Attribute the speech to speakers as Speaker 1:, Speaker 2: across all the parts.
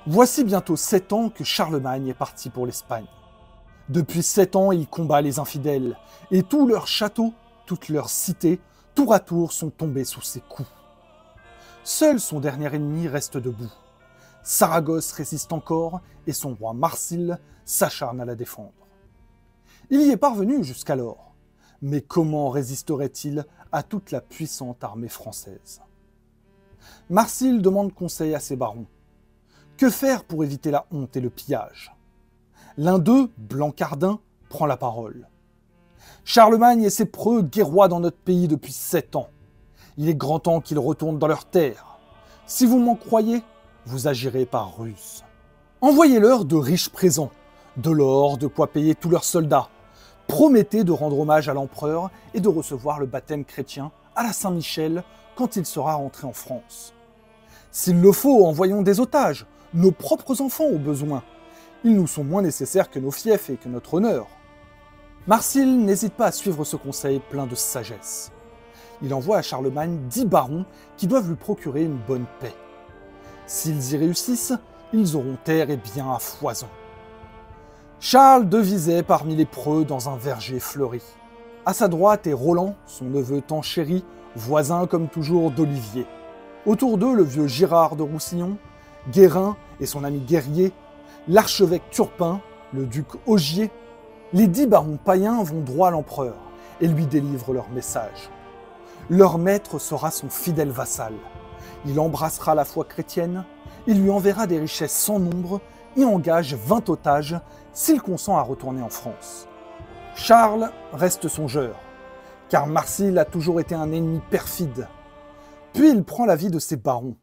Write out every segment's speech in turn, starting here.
Speaker 1: Voici bientôt 7 ans que Charlemagne est parti pour l'Espagne. Depuis 7 ans, il combat les infidèles, et tous leurs châteaux, toutes leurs cités, tour à tour sont tombés sous ses coups. Seul son dernier ennemi reste debout. Saragosse résiste encore, et son roi Marsile s'acharne à la défendre. Il y est parvenu jusqu'alors, mais comment résisterait-il à toute la puissante armée française? Marsile demande conseil à ses barons. Que faire pour éviter la honte et le pillage? L'un d'eux, Blancardin, prend la parole. Charlemagne et ses preux guerroient dans notre pays depuis 7 ans. Il est grand temps qu'ils retournent dans leurs terres. Si vous m'en croyez, vous agirez par ruse. Envoyez-leur de riches présents, de l'or, de quoi payer tous leurs soldats. Promettez de rendre hommage à l'empereur et de recevoir le baptême chrétien à la Saint-Michel quand il sera rentré en France. S'il le faut, envoyons des otages, nos propres enfants au besoin. Ils nous sont moins nécessaires que nos fiefs et que notre honneur. Marsile n'hésite pas à suivre ce conseil plein de sagesse. Il envoie à Charlemagne 10 barons qui doivent lui procurer une bonne paix. S'ils y réussissent, ils auront terre et biens à foison. Charles devisait parmi les preux dans un verger fleuri. À sa droite est Roland, son neveu tant chéri, voisin comme toujours d'Olivier. Autour d'eux, le vieux Girard de Roussillon, Guérin et son ami Guerrier, l'archevêque Turpin, le duc Ogier. Les 10 barons païens vont droit à l'empereur et lui délivrent leur message. Leur maître sera son fidèle vassal. Il embrassera la foi chrétienne, il lui enverra des richesses sans nombre et engage 20 otages s'il consent à retourner en France. Charles reste songeur, car Marsile a toujours été un ennemi perfide. Puis il prend l'avis de ses barons.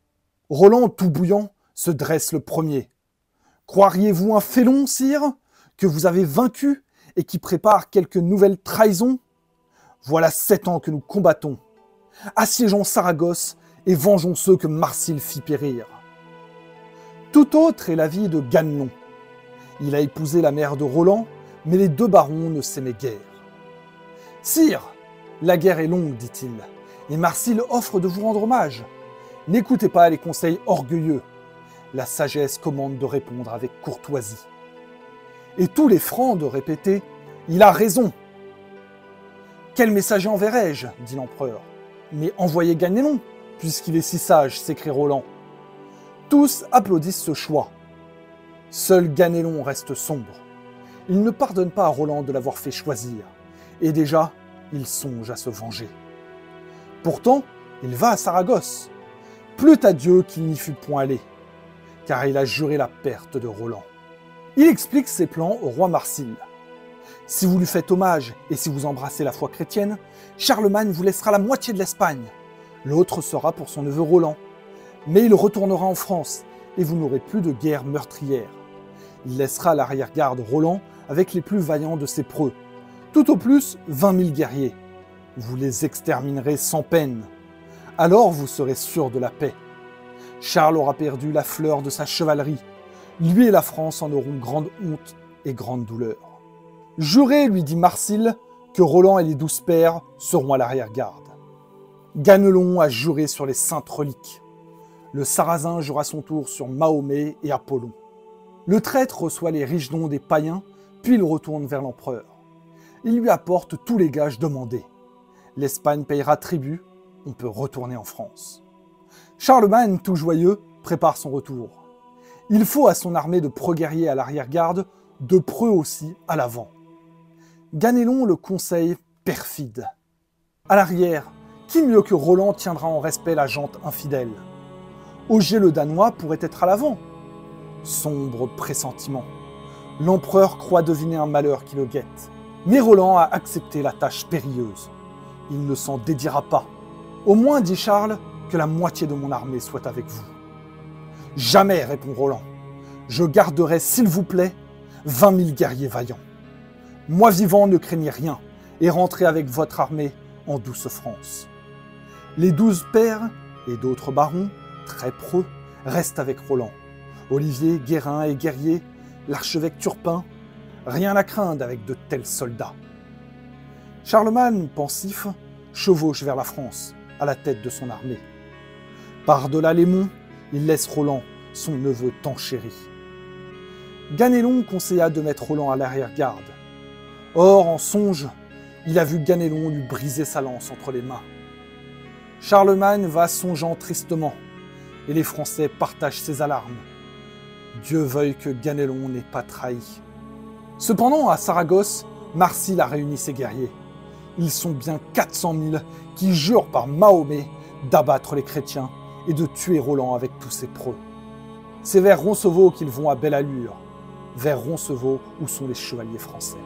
Speaker 1: Roland, tout bouillant, se dresse le premier. « Croiriez-vous un félon, sire, que vous avez vaincu et qui prépare quelques nouvelles trahisons? Voilà 7 ans que nous combattons. Assiégeons Saragosse et vengeons ceux que Marsile fit périr. » Tout autre est l'avis de Ganelon. Il a épousé la mère de Roland, mais les 2 barons ne s'aimaient guère. « Sire, la guerre est longue, dit-il, et Marsile offre de vous rendre hommage. N'écoutez pas les conseils orgueilleux. La sagesse commande de répondre avec courtoisie. » Et tous les Francs de répéter « Il a raison !»« Quel messager enverrai-je » dit l'empereur. « Mais envoyez Ganelon, puisqu'il est si sage, s'écrie Roland. » Tous applaudissent ce choix. Seul Ganelon reste sombre. Il ne pardonne pas à Roland de l'avoir fait choisir, et déjà, il songe à se venger. Pourtant, il va à Saragosse. Plût à Dieu qu'il n'y fût point allé, car il a juré la perte de Roland. Il explique ses plans au roi Marsile. Si vous lui faites hommage et si vous embrassez la foi chrétienne, Charlemagne vous laissera la moitié de l'Espagne. L'autre sera pour son neveu Roland. Mais il retournera en France et vous n'aurez plus de guerre meurtrière. Il laissera à l'arrière-garde Roland avec les plus vaillants de ses preux. Tout au plus 20 000 guerriers. Vous les exterminerez sans peine. Alors vous serez sûr de la paix. Charles aura perdu la fleur de sa chevalerie. Lui et la France en auront grande honte et grande douleur. Jurez, lui dit Marsile, que Roland et les 12 pairs seront à l'arrière-garde. Ganelon a juré sur les saintes reliques. Le Sarrasin jure à son tour sur Mahomet et Apollon. Le traître reçoit les riches dons des païens, puis il retourne vers l'empereur. Il lui apporte tous les gages demandés. L'Espagne payera tribut, on peut retourner en France. Charlemagne, tout joyeux, prépare son retour. Il faut à son armée de preux guerriers à l'arrière-garde, de preux aussi à l'avant. Ganelon le conseille perfide. À l'arrière, qui mieux que Roland tiendra en respect la gente infidèle? Ogier le Danois pourrait être à l'avant. Sombre pressentiment. L'empereur croit deviner un malheur qui le guette. Mais Roland a accepté la tâche périlleuse. Il ne s'en dédiera pas. Au moins, dit Charles, que la moitié de mon armée soit avec vous. Jamais, répond Roland. Je garderai, s'il vous plaît, 20 000 guerriers vaillants. Moi vivant, ne craignez rien, et rentrez avec votre armée en douce France. Les 12 pairs et d'autres barons, très preux, restent avec Roland. Olivier, Guérin et Guerrier, l'archevêque Turpin, rien à craindre avec de tels soldats. Charlemagne, pensif, chevauche vers la France, à la tête de son armée. Par-delà les monts, il laisse Roland, son neveu tant chéri. Ganelon conseilla de mettre Roland à l'arrière-garde. Or, en songe, il a vu Ganelon lui briser sa lance entre les mains. Charlemagne va songeant tristement, et les Français partagent ses alarmes. Dieu veuille que Ganelon n'ait pas trahi. Cependant, à Saragosse, Marsile a réuni ses guerriers. Ils sont bien 400 000 qui jurent par Mahomet d'abattre les chrétiens et de tuer Roland avec tous ses preux. C'est vers Roncevaux qu'ils vont à belle allure, vers Roncevaux où sont les chevaliers français.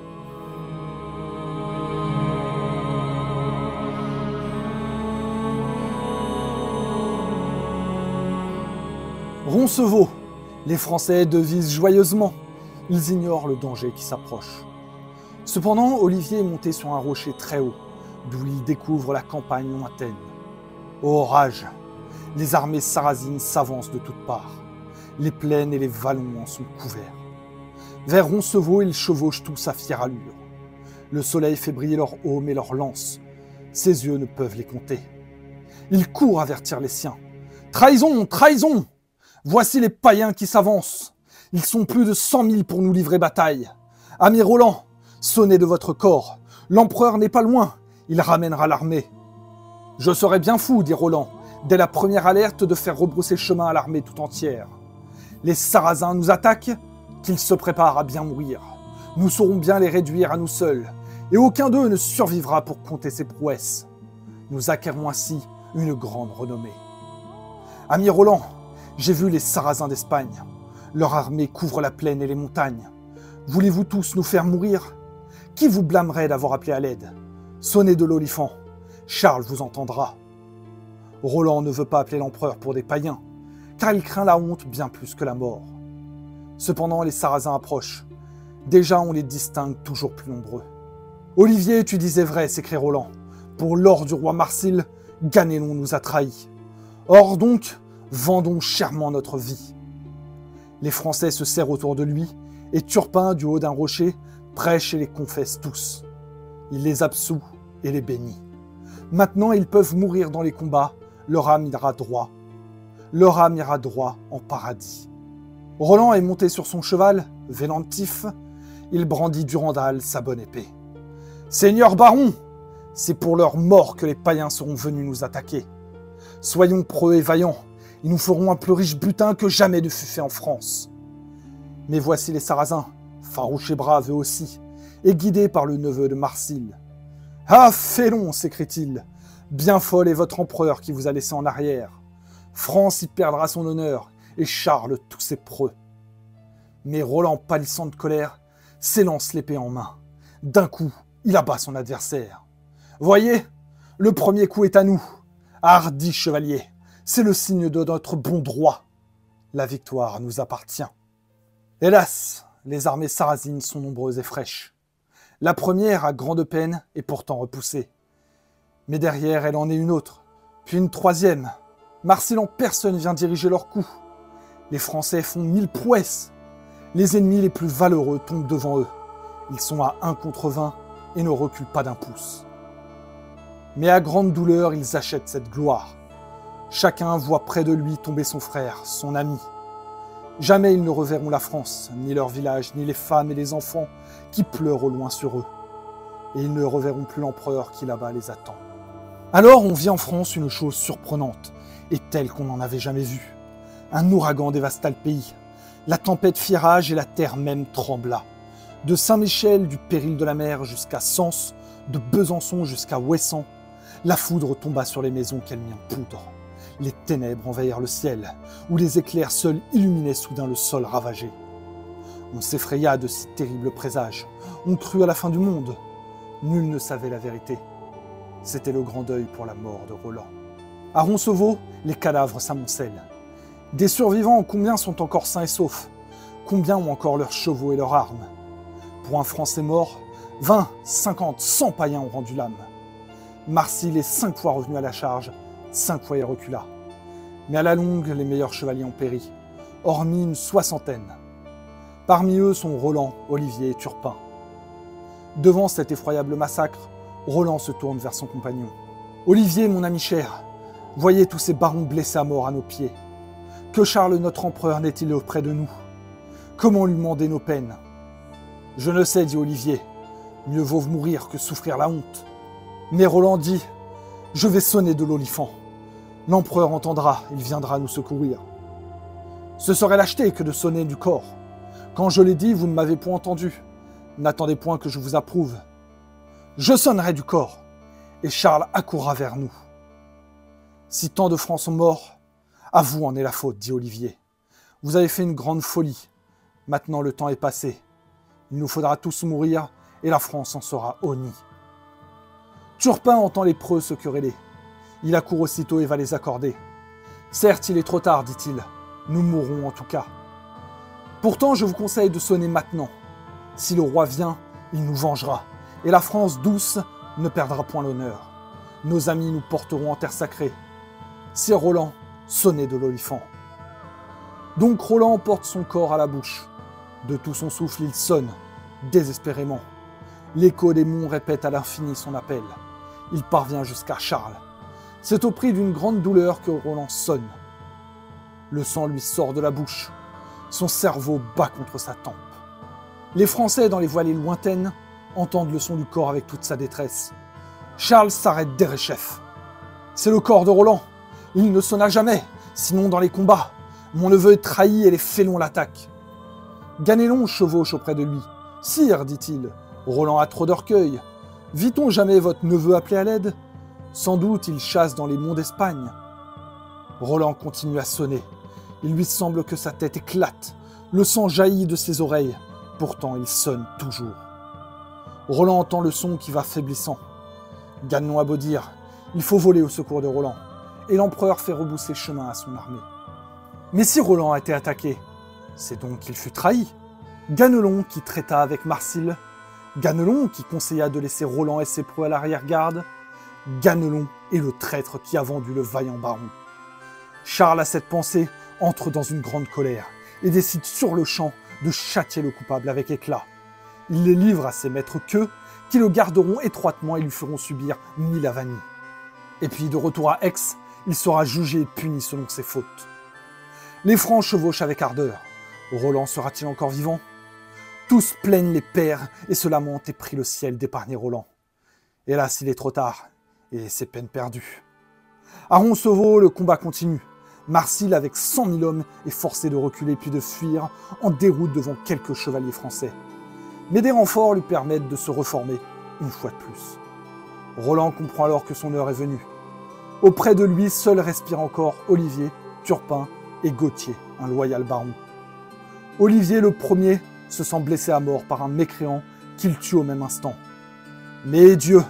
Speaker 1: Roncevaux, les Français devisent joyeusement. Ils ignorent le danger qui s'approche. Cependant, Olivier est monté sur un rocher très haut, d'où il découvre la campagne lointaine. Ô rage! Les armées sarrasines s'avancent de toutes parts. Les plaines et les vallons en sont couverts. Vers Roncevaux, ils chevauchent tous à fière allure. Le soleil fait briller leurs aumes et leurs lances. Ses yeux ne peuvent les compter. Il court avertir les siens. « Trahison! Trahison! Voici les païens qui s'avancent. Ils sont plus de 100 000 pour nous livrer bataille. Ami Roland, sonnez de votre corps. L'empereur n'est pas loin. Il ramènera l'armée. » « Je serais bien fou, dit Roland, dès la première alerte de faire rebrousser chemin à l'armée tout entière. Les Sarrasins nous attaquent, qu'ils se préparent à bien mourir. Nous saurons bien les réduire à nous seuls, et aucun d'eux ne survivra pour compter ses prouesses. Nous acquérons ainsi une grande renommée. Ami Roland, j'ai vu les Sarrasins d'Espagne. Leur armée couvre la plaine et les montagnes. Voulez-vous tous nous faire mourir? Qui vous blâmerait d'avoir appelé à l'aide? Sonnez de l'olifant. Charles vous entendra. Roland ne veut pas appeler l'empereur pour des païens, car il craint la honte bien plus que la mort. Cependant, les Sarrasins approchent. Déjà, on les distingue toujours plus nombreux. « Olivier, tu disais vrai, s'écrie Roland. Pour l'or du roi Marsile, Ganelon nous a trahis. Or donc, vendons chèrement notre vie. » Les Français se serrent autour de lui, et Turpin, du haut d'un rocher, prêche et les confesse tous. Il les absout et les bénit. Maintenant, ils peuvent mourir dans les combats, leur âme ira droit. Leur âme ira droit en paradis. Roland est monté sur son cheval, vélentif, il brandit Durandal, sa bonne épée. « Seigneur baron, c'est pour leur mort que les païens seront venus nous attaquer. Soyons preux et vaillants, ils nous feront un plus riche butin que jamais ne fut fait en France. » Mais voici les Sarrasins, farouches et braves eux aussi, et guidés par le neveu de Marsile. « Ah, Félon !» s'écrie-t-il. « Bien folle est votre empereur qui vous a laissé en arrière. France y perdra son honneur, et Charles tous ses preux. » Mais Roland, pâlissant de colère, s'élance l'épée en main. D'un coup, il abat son adversaire. « Voyez, le premier coup est à nous. Hardi chevalier, c'est le signe de notre bon droit. La victoire nous appartient. » Hélas, les armées sarrasines sont nombreuses et fraîches. La première a grande peine et pourtant repoussée. Mais derrière, elle en est une autre, puis une troisième. Marsile en personne vient diriger leurs coups. Les Français font 1000 prouesses. Les ennemis les plus valeureux tombent devant eux. Ils sont à 1 contre 20 et ne reculent pas d'un pouce. Mais à grande douleur, ils achètent cette gloire. Chacun voit près de lui tomber son frère, son ami. Jamais ils ne reverront la France, ni leur village, ni les femmes et les enfants qui pleurent au loin sur eux. Et ils ne reverront plus l'empereur qui là-bas les attend. Alors on vit en France une chose surprenante, et telle qu'on n'en avait jamais vue. Un ouragan dévasta le pays. La tempête fit rage et la terre même trembla. De Saint-Michel, du péril de la mer jusqu'à Sens, de Besançon jusqu'à Ouessant, la foudre tomba sur les maisons qu'elle mit en poudre. Les ténèbres envahirent le ciel, où les éclairs seuls illuminaient soudain le sol ravagé. On s'effraya de si terribles présages. On crut à la fin du monde. Nul ne savait la vérité. C'était le grand deuil pour la mort de Roland. À Roncevaux, les cadavres s'amoncellent. Des survivants, combien sont encore sains et saufs? Combien ont encore leurs chevaux et leurs armes? Pour un Français mort, 20, 50, 100 païens ont rendu l'âme. Marsile est 5 fois revenu à la charge, 5 fois il recula. Mais à la longue, les meilleurs chevaliers ont péri, hormis une 60aine. Parmi eux sont Roland, Olivier et Turpin. Devant cet effroyable massacre, Roland se tourne vers son compagnon. « Olivier, mon ami cher, voyez tous ces barons blessés à mort à nos pieds. Que Charles notre empereur n'est-il auprès de nous? Comment lui demander nos peines? Je ne sais, dit Olivier, mieux vaut mourir que souffrir la honte. Mais Roland dit, je vais sonner de l'olifant. L'empereur entendra, il viendra nous secourir. Ce serait lâcheté que de sonner du corps. Quand je l'ai dit, vous ne m'avez point entendu. N'attendez point que je vous approuve. Je sonnerai du corps, et Charles accourra vers nous. Si tant de Francs sont morts, à vous en est la faute, dit Olivier. Vous avez fait une grande folie. Maintenant le temps est passé. Il nous faudra tous mourir, et la France en sera honnie. Turpin entend les preux se quereller. Il accourt aussitôt et va les accorder. Certes, il est trop tard, dit-il. Nous mourrons en tout cas. Pourtant, je vous conseille de sonner maintenant. Si le roi vient, il nous vengera, et la France douce ne perdra point l'honneur. Nos amis nous porteront en terre sacrée. C'est Roland, sonnez de l'olifant. Donc Roland porte son corps à la bouche. De tout son souffle, il sonne, désespérément. L'écho des monts répète à l'infini son appel. Il parvient jusqu'à Charles. C'est au prix d'une grande douleur que Roland sonne. Le sang lui sort de la bouche. Son cerveau bat contre sa tempe. Les Français, dans les vallées lointaines, entendent le son du corps avec toute sa détresse. Charles s'arrête derechef. C'est le corps de Roland. Il ne sonna jamais, sinon dans les combats. Mon neveu est trahi et les félons l'attaquent. Ganelon chevauche auprès de lui. Sire, dit-il, Roland a trop d'orgueil. Vit-on jamais votre neveu appelé à l'aide? Sans doute il chasse dans les monts d'Espagne. Roland continue à sonner. Il lui semble que sa tête éclate. Le sang jaillit de ses oreilles. Pourtant il sonne toujours. Roland entend le son qui va faiblissant. Ganelon a beau dire, il faut voler au secours de Roland. Et l'empereur fait rebousser chemin à son armée. Mais si Roland a été attaqué, c'est donc qu'il fut trahi. Ganelon qui traita avec Marsile, Ganelon qui conseilla de laisser Roland et ses preux à l'arrière-garde, Ganelon est le traître qui a vendu le vaillant baron. Charles, à cette pensée, entre dans une grande colère et décide sur le champ de châtier le coupable avec éclat. Il les livre à ses maîtres queux, qui le garderont étroitement et lui feront subir 1000 avanies. Et puis, de retour à Aix, il sera jugé et puni selon ses fautes. Les Francs chevauchent avec ardeur. Roland sera-t-il encore vivant? Tous plaignent les pères et se lamentent et prient le ciel d'épargner Roland. Hélas, il est trop tard, et c'est peine perdue. À Roncevaux, le combat continue. Marsile, avec 100 000 hommes, est forcé de reculer puis de fuir en déroute devant quelques chevaliers français. Mais des renforts lui permettent de se reformer une fois de plus. Roland comprend alors que son heure est venue. Auprès de lui, seul respire encore Olivier, Turpin et Gauthier, un loyal baron. Olivier, le premier, se sent blessé à mort par un mécréant qu'il tue au même instant. Mais Dieu,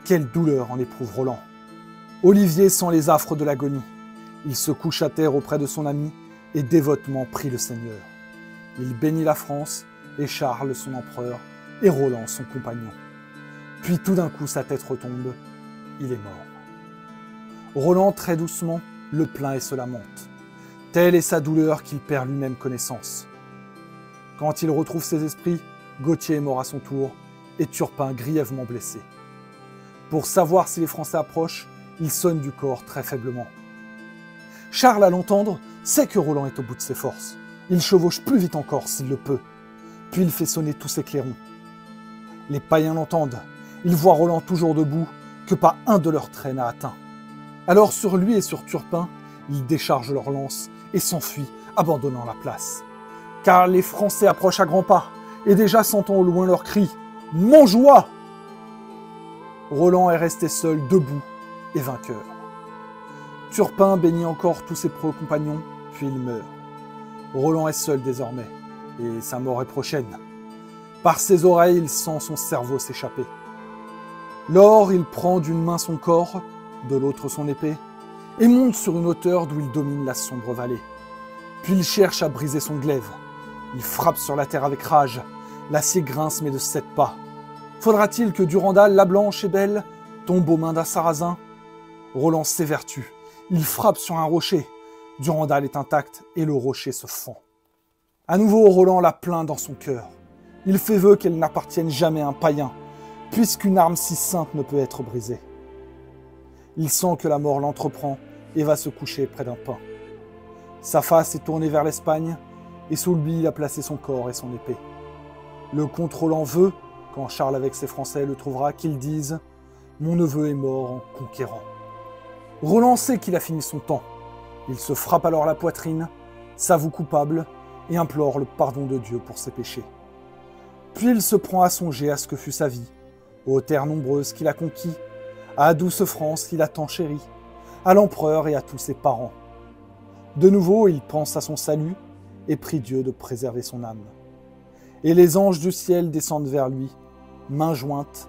Speaker 1: quelle douleur en éprouve Roland. Olivier sent les affres de l'agonie. Il se couche à terre auprès de son ami et dévotement prie le Seigneur. Il bénit la France et Charles, son empereur, et Roland, son compagnon. Puis tout d'un coup, sa tête retombe. Il est mort. Roland, très doucement, le plaint et se lamente. Telle est sa douleur qu'il perd lui-même connaissance. Quand il retrouve ses esprits, Gauthier est mort à son tour et Turpin grièvement blessé. Pour savoir si les Français approchent, il sonne du corps très faiblement. Charles, à l'entendre, sait que Roland est au bout de ses forces. Il chevauche plus vite encore s'il le peut. Puis il fait sonner tous ses clairons. Les païens l'entendent. Ils voient Roland toujours debout, que pas un de leurs traits n'a atteint. Alors sur lui et sur Turpin, ils déchargent leurs lances et s'enfuient, abandonnant la place. Car les Français approchent à grands pas, et déjà sentant au loin leurs cris « Montjoie !» Roland est resté seul, debout et vainqueur. Turpin bénit encore tous ses preux compagnons, puis il meurt. Roland est seul désormais, et sa mort est prochaine. Par ses oreilles, il sent son cerveau s'échapper. Lors, il prend d'une main son corps, de l'autre son épée, et monte sur une hauteur d'où il domine la sombre vallée. Puis il cherche à briser son glaive. Il frappe sur la terre avec rage. L'acier grince mais de 7 pas. Faudra-t-il que Durandal, la blanche et belle, tombe aux mains d'un sarrasin? Roland s'évertue. Il frappe sur un rocher. Durandal est intact et le rocher se fend. À nouveau, Roland la plaint dans son cœur. Il fait vœu qu'elle n'appartienne jamais à un païen, puisqu'une arme si sainte ne peut être brisée. Il sent que la mort l'entreprend et va se coucher près d'un pin. Sa face est tournée vers l'Espagne, et sous lui il a placé son corps et son épée. Le contrôlant veut, quand Charles avec ses Français le trouvera, qu'il dise « Mon neveu est mort en conquérant ». Roland sait qu'il a fini son temps. Il se frappe alors la poitrine, s'avoue coupable et implore le pardon de Dieu pour ses péchés. Puis il se prend à songer à ce que fut sa vie, aux terres nombreuses qu'il a conquis, à la douce France qu'il a tant chérie, à l'empereur et à tous ses parents. De nouveau, il pense à son salut et prie Dieu de préserver son âme. Et les anges du ciel descendent vers lui, mains jointes,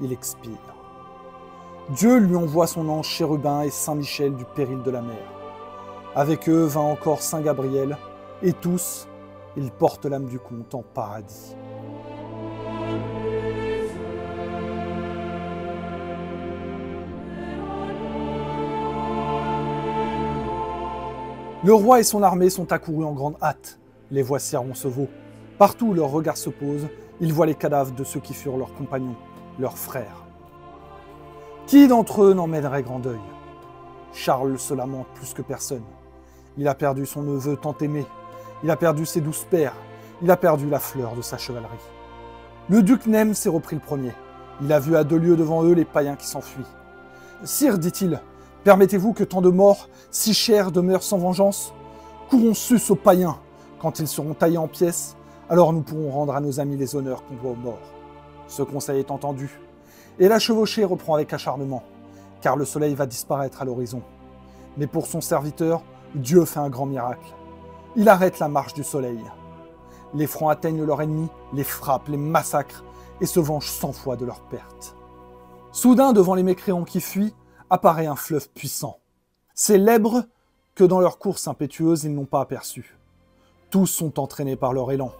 Speaker 1: il expire. Dieu lui envoie son ange chérubin et Saint Michel du péril de la mer. Avec eux vint encore Saint Gabriel, et tous, ils portent l'âme du comte en paradis. Le roi et son armée sont accourus en grande hâte. Les voici à Roncevaux. Partout où leurs regards se posent, ils voient les cadavres de ceux qui furent leurs compagnons, leurs frères. Qui d'entre eux n'emmènerait grand deuil? Charles se lamente plus que personne. Il a perdu son neveu tant aimé, il a perdu ses 12 pères, il a perdu la fleur de sa chevalerie. Le duc Nem s'est repris le premier. Il a vu à 2 lieues devant eux les païens qui s'enfuient. « Sire, dit-il, permettez-vous que tant de morts, si chers, demeurent sans vengeance? Courons sus aux païens. Quand ils seront taillés en pièces, alors nous pourrons rendre à nos amis les honneurs qu'on doit aux morts. » Ce conseil est entendu. Et la chevauchée reprend avec acharnement, car le soleil va disparaître à l'horizon. Mais pour son serviteur, Dieu fait un grand miracle. Il arrête la marche du soleil. Les Francs atteignent leur ennemi, les frappent, les massacrent et se vengent 100 fois de leur perte. Soudain, devant les mécréants qui fuient, apparaît un fleuve puissant. C'est l'Èbre que dans leur course impétueuse ils n'ont pas aperçu. Tous sont entraînés par leur élan,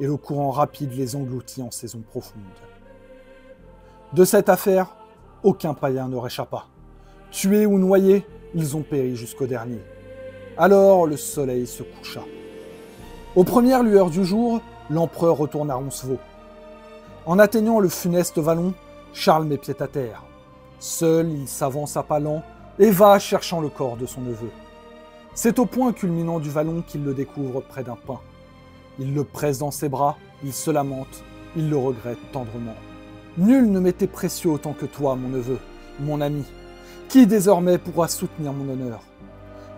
Speaker 1: et le courant rapide les engloutit en saison profonde. De cette affaire, aucun païen ne réchappa. Tués ou noyés, ils ont péri jusqu'au dernier. Alors le soleil se coucha. Aux premières lueurs du jour, l'empereur retourne à Roncevaux. En atteignant le funeste vallon, Charles met pied à terre. Seul, il s'avance à pas lents et va cherchant le corps de son neveu. C'est au point culminant du vallon qu'il le découvre près d'un pin. Il le presse dans ses bras, il se lamente, il le regrette tendrement. Nul ne m'était précieux autant que toi, mon neveu, mon ami. Qui désormais pourra soutenir mon honneur?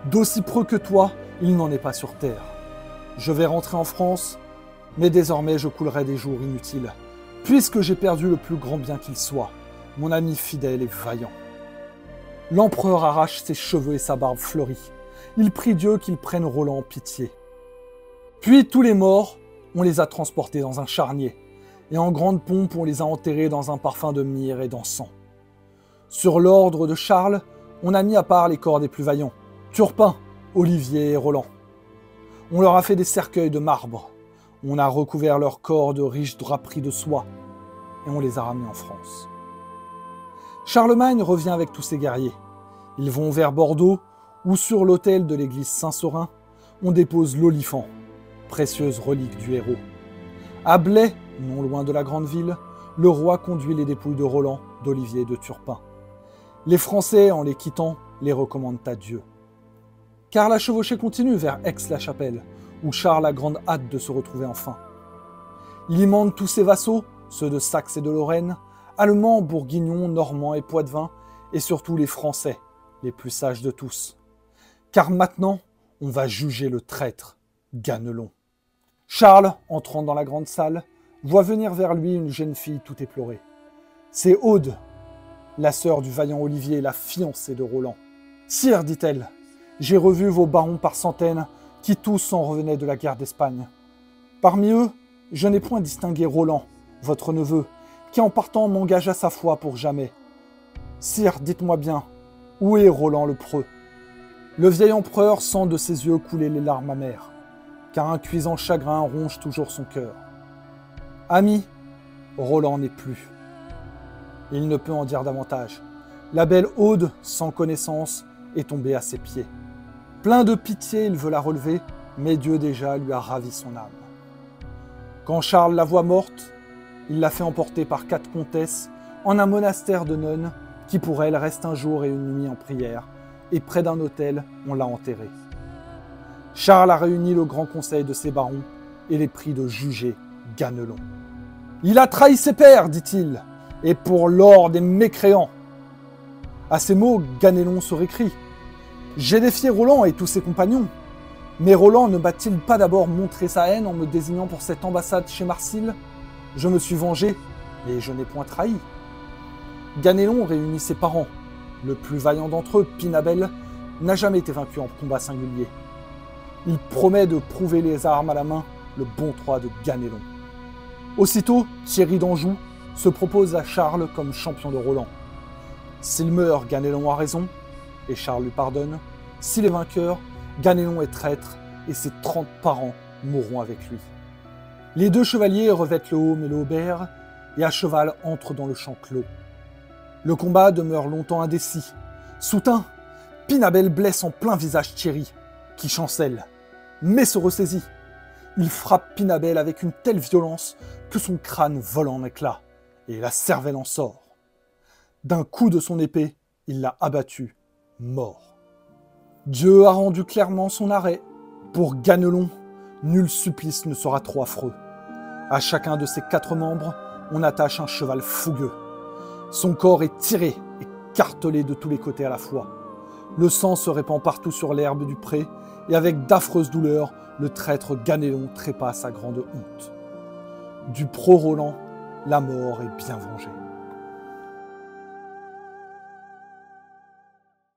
Speaker 1: D'aussi preux que toi, il n'en est pas sur terre. Je vais rentrer en France, mais désormais je coulerai des jours inutiles, puisque j'ai perdu le plus grand bien qu'il soit, mon ami fidèle et vaillant. L'empereur arrache ses cheveux et sa barbe fleurie. Il prie Dieu qu'il prenne Roland en pitié. Puis tous les morts, on les a transportés dans un charnier, et en grande pompe on les a enterrés dans un parfum de myrrhe et d'encens. Sur l'ordre de Charles, on a mis à part les corps des plus vaillants, Turpin, Olivier et Roland. On leur a fait des cercueils de marbre, on a recouvert leurs corps de riches draperies de soie, et on les a ramenés en France. Charlemagne revient avec tous ses guerriers. Ils vont vers Bordeaux, où sur l'autel de l'église Saint-Saurin, on dépose l'olifant, précieuse relique du héros. À Blaye, non loin de la grande ville, le roi conduit les dépouilles de Roland, d'Olivier et de Turpin. Les Français, en les quittant, les recommandent à Dieu. Car la chevauchée continue vers Aix-la-Chapelle, où Charles a grande hâte de se retrouver enfin. Il y mande tous ses vassaux, ceux de Saxe et de Lorraine, Allemands, Bourguignons, Normands et Poitevins, et surtout les Français, les plus sages de tous. Car maintenant, on va juger le traître, Ganelon. Charles, entrant dans la grande salle, voit venir vers lui une jeune fille tout éplorée. C'est Aude, la sœur du vaillant Olivier, la fiancée de Roland. « Sire, dit-elle, j'ai revu vos barons par centaines, qui tous en revenaient de la guerre d'Espagne. Parmi eux, je n'ai point distingué Roland, votre neveu, qui en partant m'engagea sa foi pour jamais. Sire, dites-moi bien, où est Roland le preux ?» Le vieil empereur sent de ses yeux couler les larmes amères, car un cuisant chagrin ronge toujours son cœur. Ami, Roland n'est plus. Il ne peut en dire davantage. La belle Aude, sans connaissance, est tombée à ses pieds. Plein de pitié, il veut la relever, mais Dieu déjà lui a ravi son âme. Quand Charles la voit morte, il l'a fait emporter par 4 comtesses en un monastère de nonnes qui pour elle reste un jour et une nuit en prière, et près d'un autel, on l'a enterrée. Charles a réuni le grand conseil de ses barons et les prit de juger Ganelon. « Il a trahi ses pères, dit-il, et pour l'or des mécréants. » À ces mots, Ganelon se récrie. « J'ai défié Roland et tous ses compagnons. Mais Roland ne m'a-t-il pas d'abord montré sa haine en me désignant pour cette ambassade chez Marsile? Je me suis vengé, et je n'ai point trahi. » Ganelon réunit ses parents. Le plus vaillant d'entre eux, Pinabel, n'a jamais été vaincu en combat singulier. Il promet de prouver les armes à la main le bon droit de Ganelon. Aussitôt, Thierry d'Anjou se propose à Charles comme champion de Roland. S'il meurt, Ganelon a raison, et Charles lui pardonne. S'il est vainqueur, Ganelon est traître, et ses 30 parents mourront avec lui. Les deux chevaliers revêtent le aume et le haubert, et à cheval entrent dans le champ clos. Le combat demeure longtemps indécis. Soudain, Pinabel blesse en plein visage Thierry, qui chancelle, mais se ressaisit. Il frappe Pinabel avec une telle violence que son crâne vole en éclats, et la cervelle en sort. D'un coup de son épée, il l'a abattu, mort. Dieu a rendu clairement son arrêt. Pour Ganelon, nul supplice ne sera trop affreux. À chacun de ses 4 membres, on attache un cheval fougueux. Son corps est tiré et cartelé de tous les côtés à la fois. Le sang se répand partout sur l'herbe du pré, et avec d'affreuses douleurs, le traître Ganelon trépasse à grande honte. Du pro-Roland, la mort est bien vengée.